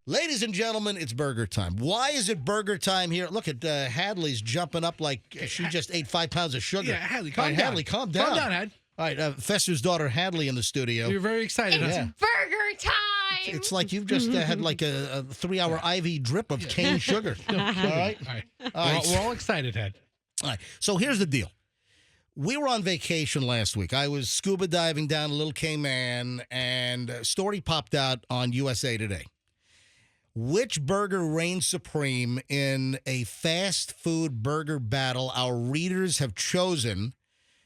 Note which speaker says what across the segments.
Speaker 1: Ladies and gentlemen, it's burger time. Why is it burger time here? Look at Hadley's jumping up like she just ate 5 pounds of sugar.
Speaker 2: Yeah, Hadley, calm down.
Speaker 1: Hadley, calm down.
Speaker 2: Calm down, Had.
Speaker 1: All right, Fester's daughter, Hadley, in the studio.
Speaker 2: You're very excited.
Speaker 3: It's
Speaker 2: Huh?
Speaker 3: burger time.
Speaker 1: It's like you've just had like a 3-hour IV drip of cane sugar. All right?
Speaker 2: All right. We're all excited, Had.
Speaker 1: All right, so here's the deal. We were on vacation last week. I was scuba diving down Little Cayman, and a story popped out on USA Today. Which burger reigns supreme in a fast food burger battle our readers have chosen,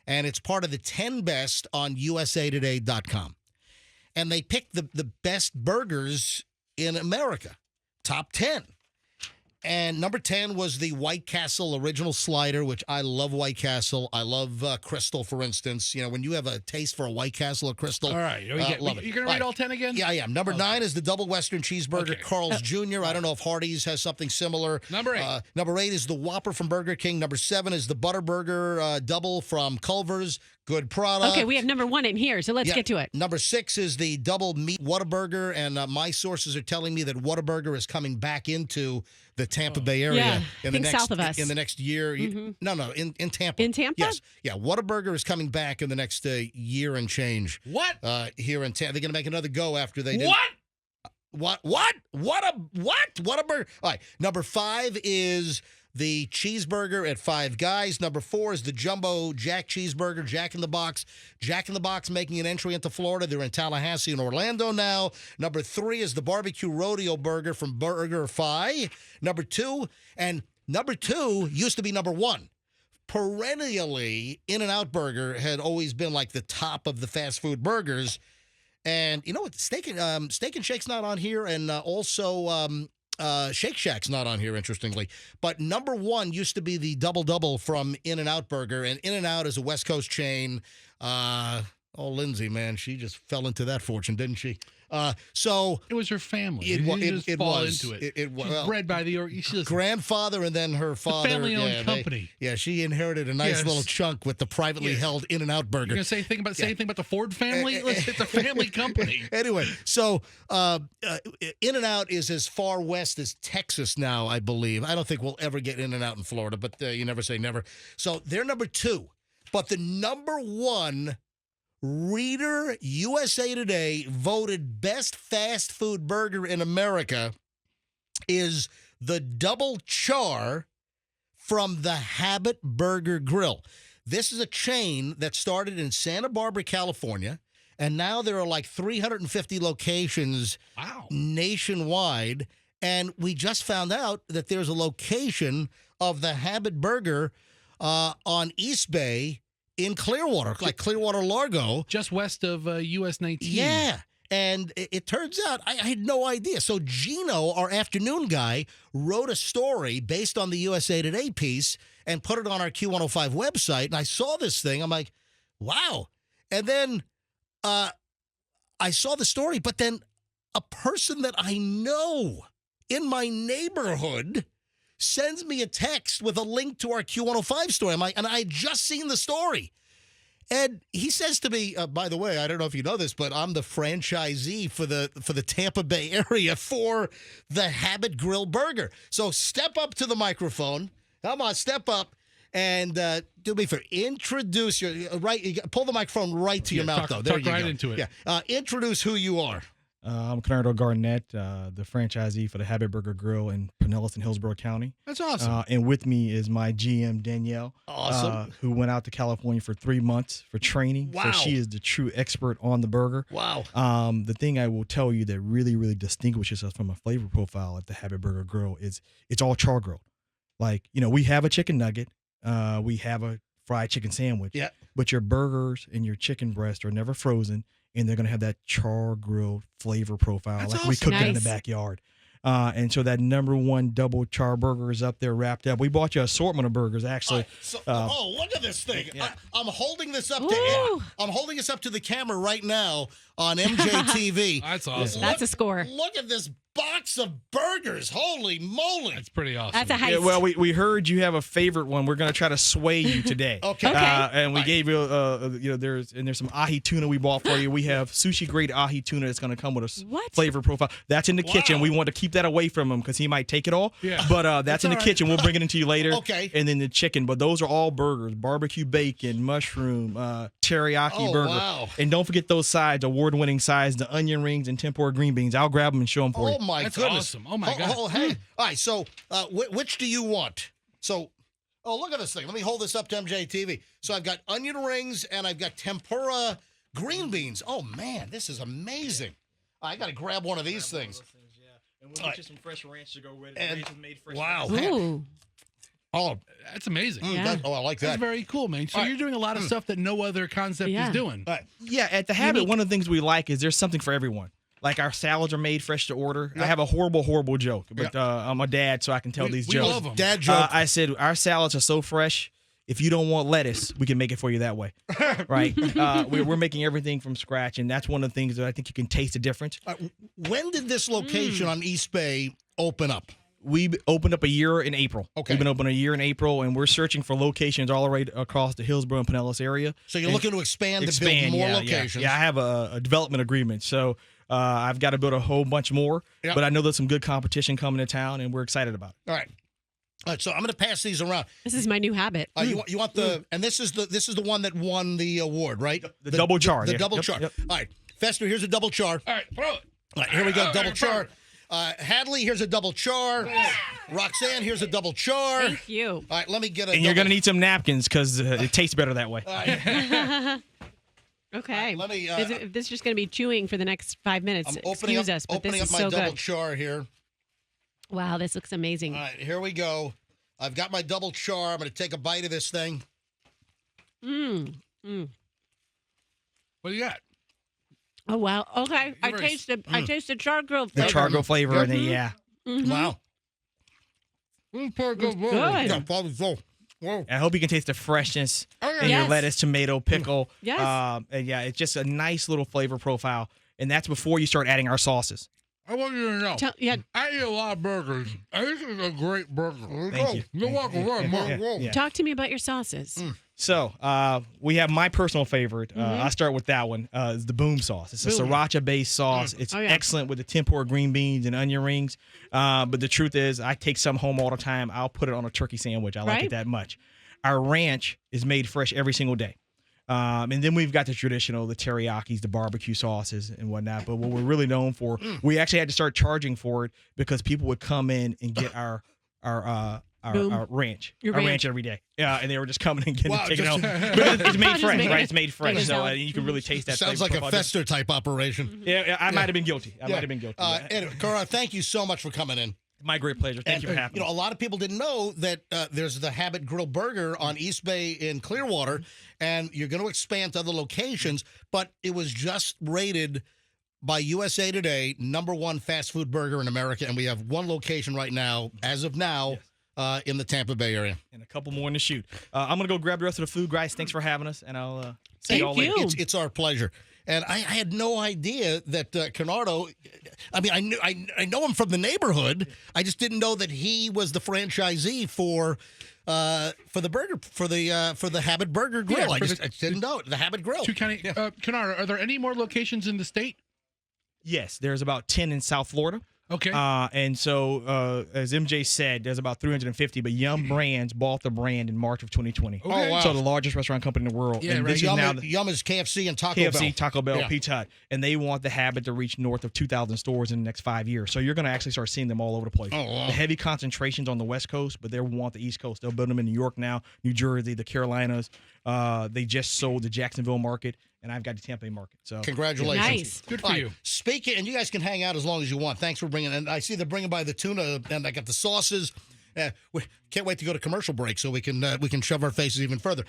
Speaker 1: and it's part of the 10 best on usatoday.com. And they picked the best burgers in America, top 10. And number 10 was the White Castle original slider, which I love White Castle. I love Crystal, for instance. You know, when you have a taste for a White Castle or Crystal,
Speaker 2: All right.
Speaker 1: love it.
Speaker 2: You're going to read all 10 again?
Speaker 1: Yeah, I am. Number 9 is the double Western cheeseburger,
Speaker 2: Okay.
Speaker 1: Carl's Jr. I don't know if Hardee's has something similar.
Speaker 2: Number 8.
Speaker 1: Number 8 is the Whopper from Burger King. Number 7 is the Butterburger double from Culver's. Good product.
Speaker 3: Okay, we have number 1 in here, so let's get to it.
Speaker 1: Number 6 is the double meat Whataburger, and my sources are telling me that Whataburger is coming back into the Tampa Bay area
Speaker 3: Yeah,
Speaker 1: in
Speaker 3: think
Speaker 1: the next
Speaker 3: south of us.
Speaker 1: in the next year. No, in Tampa.
Speaker 3: In Tampa?
Speaker 1: Yes. Yeah, Whataburger is coming back in the next year and change.
Speaker 2: What?
Speaker 1: Here in Tampa. They're going to make another go after they did.
Speaker 2: What?
Speaker 1: What a burger. All right. Number 5 is the cheeseburger at Five Guys. Number 4 is the jumbo Jack cheeseburger, Jack in the Box. Jack in the Box making an entry into Florida. They're in Tallahassee and Orlando now. Number 3 is the barbecue rodeo burger from Burger Fi. Number 2 used to be number 1. Perennially, In-N-Out Burger had always been like the top of the fast food burgers. And you know what? Steak and Shake's not on here, and also Shake Shack's not on here, interestingly. But number 1 used to be the double from In-N-Out Burger, and In-N-Out is a West Coast chain. Lindsay, man, she just fell into that fortune, didn't she? So
Speaker 2: It was her family.
Speaker 1: It
Speaker 2: You
Speaker 1: wa-
Speaker 2: didn't
Speaker 1: it-
Speaker 2: just
Speaker 1: it
Speaker 2: fall
Speaker 1: was.
Speaker 2: into it.
Speaker 1: It-
Speaker 2: She's
Speaker 1: well,
Speaker 2: bred by the
Speaker 1: grandfather and then her father.
Speaker 2: family-owned company.
Speaker 1: She inherited a nice
Speaker 2: Yes.
Speaker 1: little chunk with the privately
Speaker 2: Yes.
Speaker 1: held In-N-Out Burger.
Speaker 2: You're going to say anything about the Ford family? Listen, it's a family company.
Speaker 1: Anyway, so In-N-Out is as far west as Texas now, I believe. I don't think we'll ever get In-N-Out in Florida, but you never say never. So they're number 2. But the number 1 reader, USA Today, voted best fast food burger in America is the Double Char from the Habit Burger Grill. This is a chain that started in Santa Barbara, California, and now there are like 350 locations nationwide. And we just found out that there's a location of the Habit Burger on East Bay in Clearwater, like Clearwater, Largo.
Speaker 2: Just west of US 19.
Speaker 1: Yeah. And it turns out, I had no idea. So Gino, our afternoon guy, wrote a story based on the USA Today piece and put it on our Q105 website. And I saw this thing. I'm like, wow. And then I saw the story, but then a person that I know in my neighborhood sends me a text with a link to our Q105 story. I'm like, and I had just seen the story. And he says to me, by the way, I don't know if you know this, but I'm the franchisee for the Tampa Bay area for the Habit Grill Burger. So step up to the microphone. Come on, step up and do me a favor. Introduce pull the microphone right to your mouth, though. There you
Speaker 2: right
Speaker 1: go.
Speaker 2: into it.
Speaker 1: Yeah. Introduce who you are.
Speaker 4: I'm Conrado Garnett, the franchisee for the Habit Burger Grill in Pinellas and Hillsborough County.
Speaker 2: That's awesome.
Speaker 4: And with me is my GM, Danielle,
Speaker 1: Awesome.
Speaker 4: who went out to California for 3 months for training.
Speaker 1: Wow.
Speaker 4: So she is the true expert on the burger.
Speaker 1: Wow.
Speaker 4: The thing I will tell you that really, really distinguishes us from a flavor profile at the Habit Burger Grill is it's all char grilled. Like, we have a chicken nugget. We have a fried chicken sandwich.
Speaker 1: Yeah.
Speaker 4: But your burgers and your chicken breast are never frozen. And they're going to have that char grilled flavor profile
Speaker 2: That's
Speaker 4: like we
Speaker 2: awesome.
Speaker 4: cooked it in the
Speaker 3: Nice.
Speaker 4: backyard. And so that number 1 double char burger is up there wrapped up. We bought you an assortment of burgers, actually.
Speaker 1: Look at this thing!
Speaker 4: Yeah.
Speaker 1: I'm holding this up
Speaker 3: Ooh.
Speaker 1: I'm holding this up to the camera right now on MJTV.
Speaker 2: That's awesome.
Speaker 3: That's a score.
Speaker 1: Look at this box of burgers. Holy moly.
Speaker 2: That's pretty awesome.
Speaker 3: That's a heist.
Speaker 4: Yeah, well, we heard you have a favorite one. We're going to try to sway you today.
Speaker 1: Okay.
Speaker 4: And we gave you, there's some ahi tuna we bought for you. We have sushi grade ahi tuna that's going to come with a
Speaker 3: What?
Speaker 4: flavor profile. That's in the kitchen. We want to keep that away from him because he might take it all.
Speaker 2: Yeah.
Speaker 4: But that's in the kitchen. We'll bring it into you later.
Speaker 1: Okay.
Speaker 4: And then the chicken. But those are all burgers: barbecue bacon, mushroom, teriyaki burger.
Speaker 1: Wow.
Speaker 4: And don't forget those sides, award-winning sides, the onion rings and tempura green beans. I'll grab them and show them for you.
Speaker 1: Oh, my
Speaker 2: That's
Speaker 1: goodness.
Speaker 2: awesome. Oh, my God.
Speaker 1: Hey. All right, so which do you want? So, look at this thing. Let me hold this up to MJTV. So I've got onion rings and I've got tempura green beans. Oh, man, this is amazing. I got to grab one of these things.
Speaker 4: And we'll get you some fresh ranch to go with it.
Speaker 1: And-
Speaker 4: Ranch is made fresh.
Speaker 1: Wow.
Speaker 3: Ooh.
Speaker 1: Oh,
Speaker 2: That's amazing.
Speaker 3: Yeah.
Speaker 1: I like
Speaker 2: That's
Speaker 1: that.
Speaker 2: very cool, man. So
Speaker 1: All right.
Speaker 2: you're doing a lot of stuff that no other concept
Speaker 3: Yeah.
Speaker 2: is doing.
Speaker 1: All right.
Speaker 4: Yeah, at the Habit,
Speaker 3: Unique.
Speaker 4: one of the things we like is there's something for everyone. Like our salads are made fresh to order. I have a horrible joke, but I'm a dad, so I can tell these
Speaker 2: We
Speaker 4: jokes.
Speaker 2: love 'em.
Speaker 1: Dad joke.
Speaker 4: I said our salads are so fresh. If you don't want lettuce, we can make it for you that way, right? We're making everything from scratch, and that's one of the things that I think you can taste the difference.
Speaker 1: When did this location on East Bay open up?
Speaker 4: We opened up a year in April.
Speaker 1: Okay.
Speaker 4: We've been open a year in April, and we're searching for locations all the way across the Hillsborough and Pinellas area.
Speaker 1: So you're looking to expand to build more locations.
Speaker 4: Yeah, I have a development agreement, so I've got to build a whole bunch more.
Speaker 1: Yep.
Speaker 4: But I know there's some good competition coming to town, and we're excited about it.
Speaker 1: All right. All right, so I'm going to pass these around.
Speaker 3: This is my new habit.
Speaker 1: You want the and this is the one that won the award, right?
Speaker 4: The double char,
Speaker 1: The
Speaker 4: yeah.
Speaker 1: double
Speaker 4: Yep,
Speaker 1: char.
Speaker 4: yep.
Speaker 1: All right, Fester, here's a double char.
Speaker 2: All right, throw it.
Speaker 1: All right, here we go, double
Speaker 2: throw
Speaker 1: char.
Speaker 2: it.
Speaker 1: Hadley, here's a double char. Roxanne, here's a double char.
Speaker 3: Thank you.
Speaker 1: All right, let me get a.
Speaker 4: And you're going to need some napkins because it tastes better that way.
Speaker 3: Okay.
Speaker 1: Let me,
Speaker 3: This is just going to be chewing for the next 5 minutes.
Speaker 1: I'm opening
Speaker 3: Excuse
Speaker 1: up,
Speaker 3: us, but
Speaker 1: opening
Speaker 3: this
Speaker 1: up
Speaker 3: is
Speaker 1: my
Speaker 3: so
Speaker 1: double
Speaker 3: good.
Speaker 1: char here.
Speaker 3: Wow, this looks amazing.
Speaker 1: All right, here we go. I've got my double char. I'm going to take a bite of this thing.
Speaker 3: Mm.
Speaker 2: What do you got?
Speaker 3: Oh wow. Okay, I
Speaker 2: very-
Speaker 3: taste the charcoal
Speaker 4: The
Speaker 3: flavor.
Speaker 4: charcoal flavor, and then, yeah.
Speaker 3: Mhm.
Speaker 1: Wow.
Speaker 3: Good.
Speaker 1: Yeah, probably so. Whoa.
Speaker 4: I hope you can taste the freshness in your
Speaker 3: Yes.
Speaker 4: lettuce, tomato, pickle.
Speaker 3: Yes.
Speaker 4: And yeah, it's just a nice little flavor profile. And that's before you start adding our sauces.
Speaker 2: I want you to know.
Speaker 3: Yeah.
Speaker 2: I eat a lot of burgers. This is a great burger.
Speaker 4: Thank you.
Speaker 2: You're welcome very much.
Speaker 4: Yeah.
Speaker 3: Talk to me about your sauces.
Speaker 4: So we have my personal favorite. I start with that one. Is the boom sauce. It's a sriracha-based sauce. It's
Speaker 3: Oh, yeah.
Speaker 4: excellent with the tempura green beans and onion rings. But the truth is, I take some home all the time. I'll put it on a turkey sandwich. I like
Speaker 3: Right.
Speaker 4: it that much. Our ranch is made fresh every single day. And then we've got the traditional, the teriyakis, the barbecue sauces and whatnot. But what we're really known for, we actually had to start charging for it because people would come in and get our ranch,
Speaker 3: Your
Speaker 4: our
Speaker 3: ranch.
Speaker 4: ranch every day. Yeah, and they were just coming and getting
Speaker 1: Wow,
Speaker 4: it taken
Speaker 1: just-
Speaker 4: out. Because it's made
Speaker 3: Just
Speaker 4: fresh,
Speaker 3: make
Speaker 4: right?
Speaker 3: it-
Speaker 4: It's made fresh,
Speaker 3: take it
Speaker 4: so
Speaker 3: out.
Speaker 4: you can really taste that.
Speaker 1: Sounds
Speaker 4: flavor
Speaker 1: like a
Speaker 4: profile.
Speaker 1: Fester type operation.
Speaker 4: Yeah, I might have been guilty. I might have been guilty.
Speaker 1: Anyway, Cora, thank you so much for coming in.
Speaker 4: My great pleasure. Thank
Speaker 1: And,
Speaker 4: you for having
Speaker 1: you know,
Speaker 4: me.
Speaker 1: a lot of people didn't know that there's the Habit Grill Burger on East Bay in Clearwater, and you're going to expand to other locations, but it was just rated by USA Today #1 fast food burger in America, and we have one location right now, as of now, in the Tampa Bay area.
Speaker 4: And a couple more in the shoot. I'm going to go grab the rest of the food, guys. Thanks for having us, and I'll see
Speaker 3: Thank
Speaker 4: y'all later.
Speaker 3: you.
Speaker 1: It's our pleasure. And I had no idea that Canardo. I mean, I know him from the neighborhood. I just didn't know that he was the franchisee for the burger for the Habit Burger Grill.
Speaker 2: Yeah,
Speaker 1: I
Speaker 2: for
Speaker 1: just didn't know it. The Habit Grill.
Speaker 2: Canara, are there any more locations in the state?
Speaker 4: Yes, there's about 10 in South Florida.
Speaker 2: Okay.
Speaker 4: And so, as MJ said, there's about 350, but Yum Brands bought the brand in March of 2020.
Speaker 2: Okay. Oh, wow.
Speaker 4: So the largest restaurant company in the world.
Speaker 2: Yeah,
Speaker 4: and
Speaker 2: right.
Speaker 4: this
Speaker 1: Yum,
Speaker 4: is now the
Speaker 1: Yum is KFC and Taco
Speaker 4: KFC,
Speaker 1: Bell.
Speaker 4: Taco Bell,
Speaker 1: Yeah.
Speaker 4: Pizza Hut, and they want the Habit to reach north of 2,000 stores in the next 5 years. So you're going to actually start seeing them all over the place.
Speaker 1: Oh, wow.
Speaker 4: The heavy concentrations on the West Coast, but they want the East Coast. They'll build them in New York now, New Jersey, the Carolinas. They just sold the Jacksonville market, and I've got the Tampa Bay market. So
Speaker 1: Congratulations.
Speaker 3: Nice.
Speaker 2: Good for
Speaker 1: All right,
Speaker 2: you.
Speaker 1: Speaking, and you guys can hang out as long as you want. Thanks for bringing. And I see they're bringing by the tuna, and I got the sauces. We can't wait to go to commercial break so we can shove our faces even further.